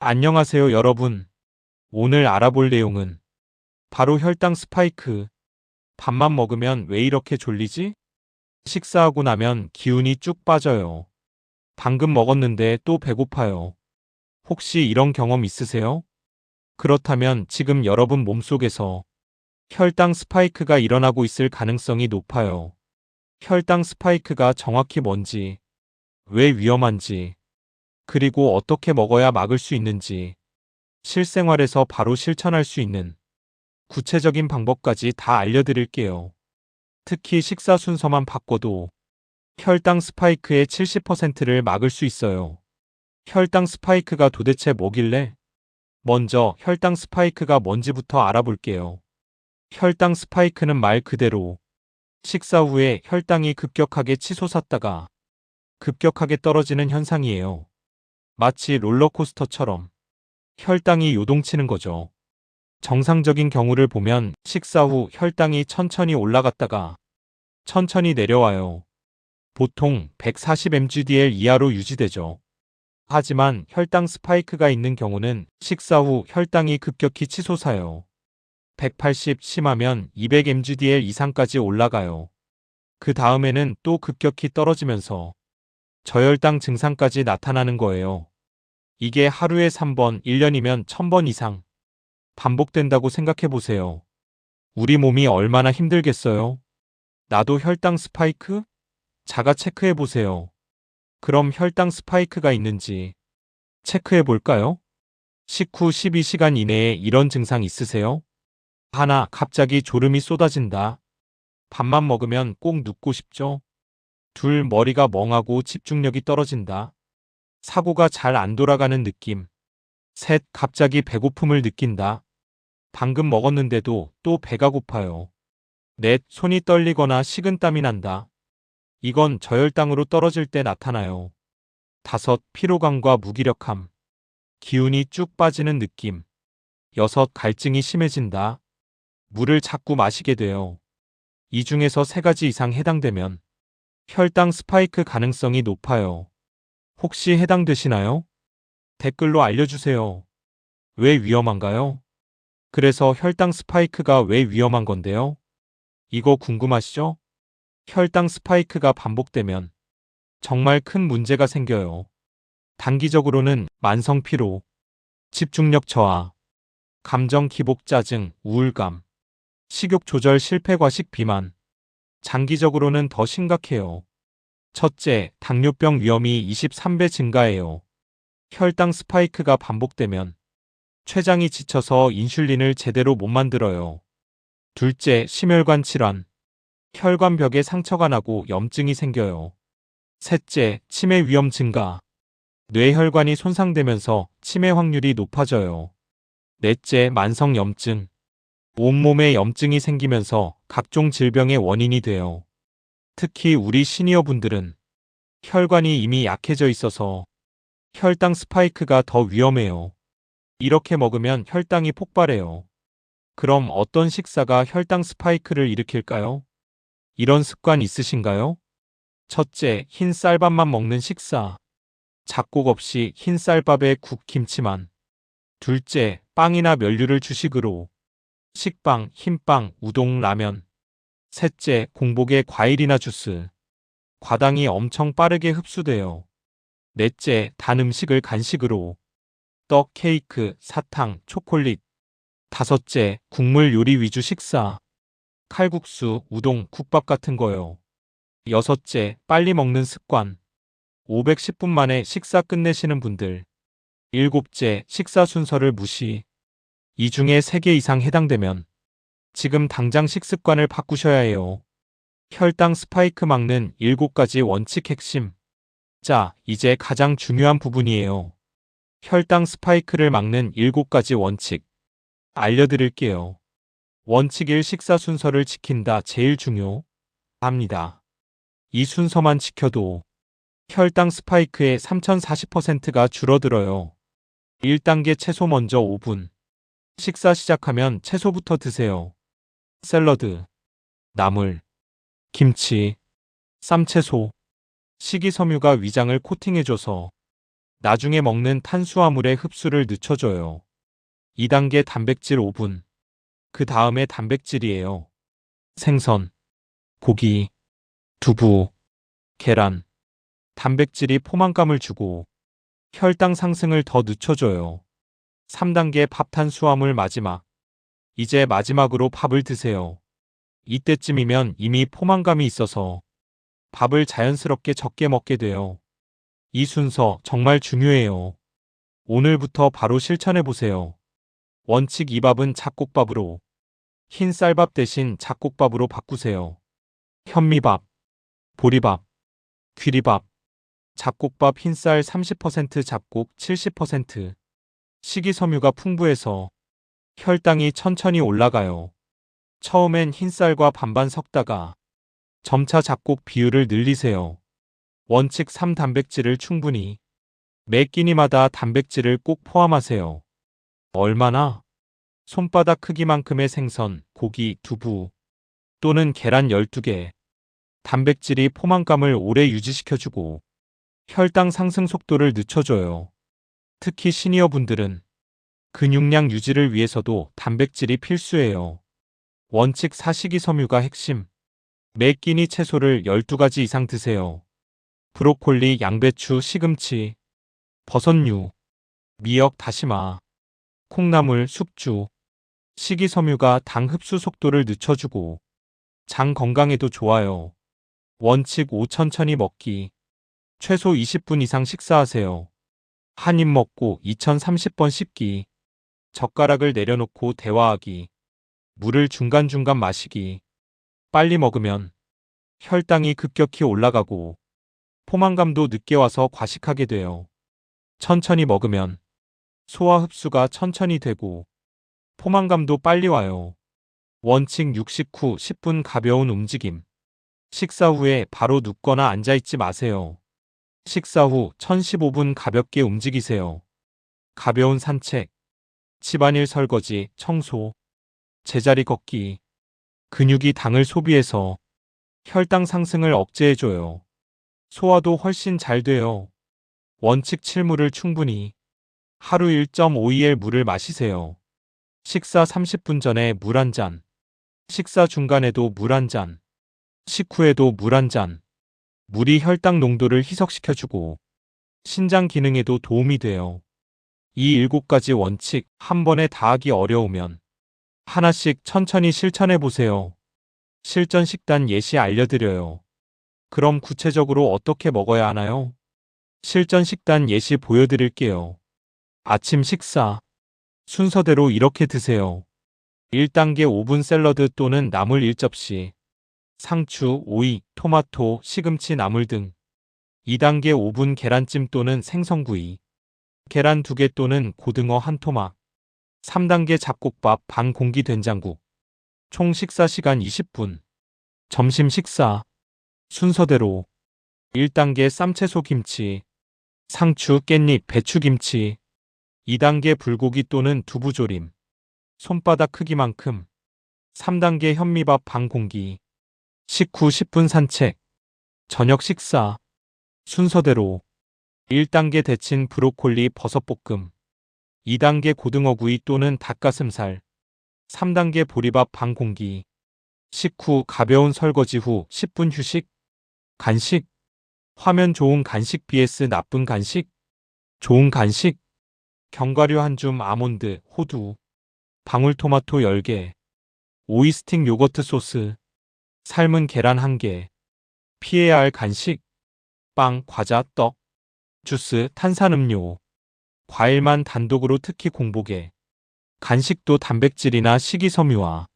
안녕하세요, 여러분. 오늘 알아볼 내용은 바로 혈당 스파이크. 밥만 먹으면 왜 이렇게 졸리지? 식사하고 나면 기운이 쭉 빠져요. 방금 먹었는데 또 배고파요. 혹시 이런 경험 있으세요? 그렇다면 지금 여러분 몸속에서 혈당 스파이크가 일어나고 있을 가능성이 높아요. 혈당 스파이크가 정확히 뭔지, 왜 위험한지, 그리고 어떻게 먹어야 막을 수 있는지, 실생활에서 바로 실천할 수 있는 구체적인 방법까지 다 알려드릴게요. 특히 식사 순서만 바꿔도 혈당 스파이크의 70%를 막을 수 있어요. 혈당 스파이크가 도대체 뭐길래? 먼저 혈당 스파이크가 뭔지부터 알아볼게요. 혈당 스파이크는 말 그대로 식사 후에 혈당이 급격하게 치솟았다가 급격하게 떨어지는 현상이에요. 마치 롤러코스터처럼 혈당이 요동치는 거죠. 정상적인 경우를 보면 식사 후 혈당이 천천히 올라갔다가 천천히 내려와요. 보통 140mgdl 이하로 유지되죠. 하지만 혈당 스파이크가 있는 경우는 식사 후 혈당이 급격히 치솟아요. 180 심하면 200mgdl 이상까지 올라가요. 그 다음에는 또 급격히 떨어지면서 저혈당 증상까지 나타나는 거예요. 이게 하루에 3번, 1년이면 1000번 이상 반복된다고 생각해 보세요. 우리 몸이 얼마나 힘들겠어요? 나도 혈당 스파이크? 자가 체크해 보세요. 그럼 혈당 스파이크가 있는지 체크해 볼까요? 식후 12시간 이내에 이런 증상 있으세요? 하나, 갑자기 졸음이 쏟아진다. 밥만 먹으면 꼭 눕고 싶죠? 둘, 머리가 멍하고 집중력이 떨어진다. 사고가 잘 안 돌아가는 느낌. 셋, 갑자기 배고픔을 느낀다. 방금 먹었는데도 또 배가 고파요. 넷, 손이 떨리거나 식은땀이 난다. 이건 저혈당으로 떨어질 때 나타나요. 다섯, 피로감과 무기력함. 기운이 쭉 빠지는 느낌. 여섯, 갈증이 심해진다. 물을 자꾸 마시게 돼요. 이 중에서 세 가지 이상 해당되면 혈당 스파이크 가능성이 높아요. 혹시 해당되시나요? 댓글로 알려주세요. 왜 위험한가요? 그래서 혈당 스파이크가 왜 위험한 건데요? 이거 궁금하시죠? 혈당 스파이크가 반복되면 정말 큰 문제가 생겨요. 단기적으로는 만성 피로, 집중력 저하, 감정 기복 짜증, 우울감, 식욕 조절 실패 과식 비만. 장기적으로는 더 심각해요. 첫째, 당뇨병 위험이 23배 증가해요. 혈당 스파이크가 반복되면 췌장이 지쳐서 인슐린을 제대로 못 만들어요. 둘째, 심혈관 질환. 혈관벽에 상처가 나고 염증이 생겨요. 셋째, 치매 위험 증가. 뇌혈관이 손상되면서 치매 확률이 높아져요. 넷째, 만성 염증. 온몸에 염증이 생기면서 각종 질병의 원인이 돼요. 특히 우리 시니어분들은 혈관이 이미 약해져 있어서 혈당 스파이크가 더 위험해요. 이렇게 먹으면 혈당이 폭발해요. 그럼 어떤 식사가 혈당 스파이크를 일으킬까요? 이런 습관 있으신가요? 첫째, 흰 쌀밥만 먹는 식사. 잡곡 없이 흰 쌀밥에 국, 김치만. 둘째, 빵이나 면류를 주식으로. 식빵, 흰빵, 우동, 라면. 셋째, 공복에 과일이나 주스. 과당이 엄청 빠르게 흡수돼요. 넷째, 단 음식을 간식으로. 떡, 케이크, 사탕, 초콜릿. 다섯째, 국물 요리 위주 식사. 칼국수, 우동, 국밥 같은 거요. 여섯째, 빨리 먹는 습관. 510분 만에 식사 끝내시는 분들. 일곱째, 식사 순서를 무시. 이 중에 3개 이상 해당되면 지금 당장 식습관을 바꾸셔야 해요. 혈당 스파이크 막는 7가지 원칙 핵심. 자, 이제 가장 중요한 부분이에요. 혈당 스파이크를 막는 7가지 원칙. 알려드릴게요. 원칙 1, 식사 순서를 지킨다 제일 중요합니다. 이 순서만 지켜도 혈당 스파이크의 3040%가 줄어들어요. 1단계 채소 먼저 5분. 식사 시작하면 채소부터 드세요. 샐러드, 나물, 김치, 쌈채소. 식이섬유가 위장을 코팅해줘서 나중에 먹는 탄수화물의 흡수를 늦춰줘요. 2단계 단백질 5분. 그 다음에 단백질이에요. 생선, 고기, 두부, 계란. 단백질이 포만감을 주고 혈당 상승을 더 늦춰줘요. 3단계 밥 탄수화물 마지막. 이제 마지막으로 밥을 드세요. 이때쯤이면 이미 포만감이 있어서 밥을 자연스럽게 적게 먹게 돼요. 이 순서 정말 중요해요. 오늘부터 바로 실천해보세요. 원칙 2밥은 잡곡밥으로. 흰 쌀밥 대신 잡곡밥으로 바꾸세요. 현미밥, 보리밥, 귀리밥, 잡곡밥 흰쌀 30% 잡곡 70%. 식이섬유가 풍부해서 혈당이 천천히 올라가요. 처음엔 흰쌀과 반반 섞다가 점차 잡곡 비율을 늘리세요. 원칙 3 단백질을 충분히. 매 끼니마다 단백질을 꼭 포함하세요. 얼마나? 손바닥 크기만큼의 생선, 고기, 두부 또는 계란 12개. 단백질이 포만감을 오래 유지시켜주고 혈당 상승 속도를 늦춰줘요. 특히 시니어 분들은 근육량 유지를 위해서도 단백질이 필수예요. 원칙 4 식이섬유가 핵심. 매 끼니 채소를 12가지 이상 드세요. 브로콜리, 양배추, 시금치, 버섯류, 미역, 다시마, 콩나물, 숙주. 식이섬유가 당 흡수 속도를 늦춰주고 장 건강에도 좋아요. 원칙 5 천천히 먹기. 최소 20분 이상 식사하세요. 한 입 먹고 2030번 씹기. 젓가락을 내려놓고 대화하기. 물을 중간중간 마시기. 빨리 먹으면 혈당이 급격히 올라가고 포만감도 늦게 와서 과식하게 돼요. 천천히 먹으면 소화 흡수가 천천히 되고 포만감도 빨리 와요. 원칙 69 10분 가벼운 움직임. 식사 후에 바로 눕거나 앉아있지 마세요. 식사 후 1015분 가볍게 움직이세요. 가벼운 산책, 집안일 설거지, 청소, 제자리 걷기. 근육이 당을 소비해서 혈당 상승을 억제해줘요. 소화도 훨씬 잘 돼요. 원칙 7물을 충분히. 하루 1.5ml 물을 마시세요. 식사 30분 전에 물 한 잔. 식사 중간에도 물 한 잔. 식후에도 물 한 잔. 물이 혈당 농도를 희석시켜주고 신장 기능에도 도움이 돼요. 이 7가지 원칙 한 번에 다 하기 어려우면 하나씩 천천히 실천해보세요. 실전 식단 예시 알려드려요. 그럼 구체적으로 어떻게 먹어야 하나요? 실전 식단 예시 보여드릴게요. 아침 식사. 순서대로 이렇게 드세요. 1단계 오븐 샐러드 또는 나물 1접시. 상추, 오이, 토마토, 시금치, 나물 등. 2단계 오븐 계란찜 또는 생선구이. 계란 2개 또는 고등어 한 토막. 3단계 잡곡밥 반 공기 된장국. 총 식사 시간 20분. 점심 식사. 순서대로 1단계 쌈채소 김치. 상추, 깻잎, 배추김치. 2단계 불고기 또는 두부조림. 손바닥 크기만큼. 3단계 현미밥 반 공기. 식후 10분 산책. 저녁 식사. 순서대로 1단계 데친 브로콜리 버섯볶음. 2단계 고등어구이 또는 닭가슴살. 3단계 보리밥 반 공기. 식후 가벼운 설거지 후 10분 휴식. 간식. 화면 좋은 간식 vs 나쁜 간식. 좋은 간식. 견과류 한 줌, 아몬드, 호두, 방울토마토 10개, 오이 스틱 요거트 소스, 삶은 계란 1개. 피해야 할 간식. 빵, 과자, 떡, 주스, 탄산음료, 과일만 단독으로 특히 공복에. 간식도 단백질이나 식이섬유와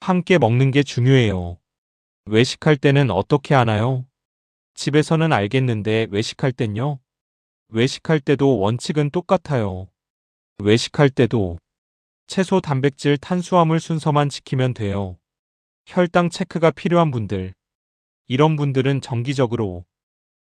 함께 먹는 게 중요해요. 외식할 때는 어떻게 하나요? 집에서는 알겠는데 외식할 땐요? 외식할 때도 원칙은 똑같아요. 외식할 때도 채소, 단백질, 탄수화물 순서만 지키면 돼요. 혈당 체크가 필요한 분들. 이런 분들은 정기적으로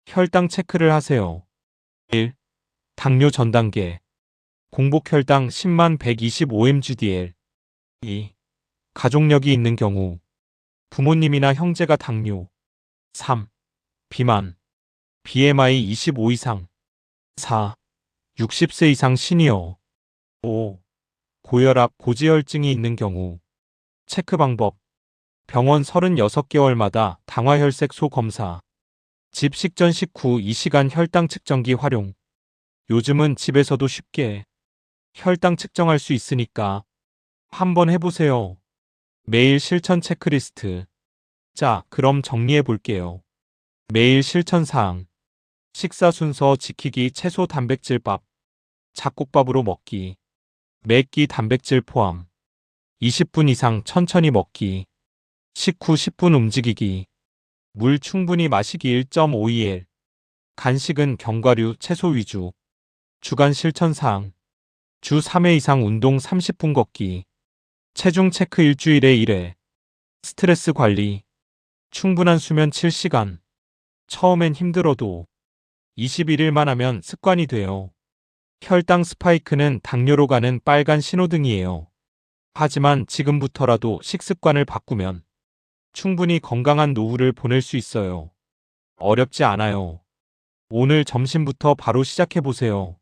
혈당 체크를 하세요. 1. 당뇨 전 단계. 공복 혈당 10만 125mg/dl. 2. 가족력이 있는 경우. 부모님이나 형제가 당뇨. 3. 비만. BMI 25 이상. 4. 60세 이상 시니어. 5. 고혈압, 고지혈증이 있는 경우. 체크 방법. 병원 36개월마다 당화혈색소 검사. 집 식전 식후 2시간 혈당 측정기 활용. 요즘은 집에서도 쉽게 혈당 측정할 수 있으니까 한번 해보세요. 매일 실천 체크리스트. 자, 그럼 정리해 볼게요. 매일 실천 사항. 식사 순서 지키기, 채소 단백질밥. 잡곡밥으로 먹기. 매 끼 단백질 포함. 20분 이상 천천히 먹기. 식후 10분 움직이기. 물 충분히 마시기 1.5ml. 간식은 견과류, 채소 위주. 주간 실천 사항. 주 3회 이상 운동 30분 걷기. 체중 체크 일주일에 1회. 스트레스 관리. 충분한 수면 7시간. 처음엔 힘들어도 21일만 하면 습관이 돼요. 혈당 스파이크는 당뇨로 가는 빨간 신호등이에요. 하지만 지금부터라도 식습관을 바꾸면 충분히 건강한 노후를 보낼 수 있어요. 어렵지 않아요. 오늘 점심부터 바로 시작해보세요.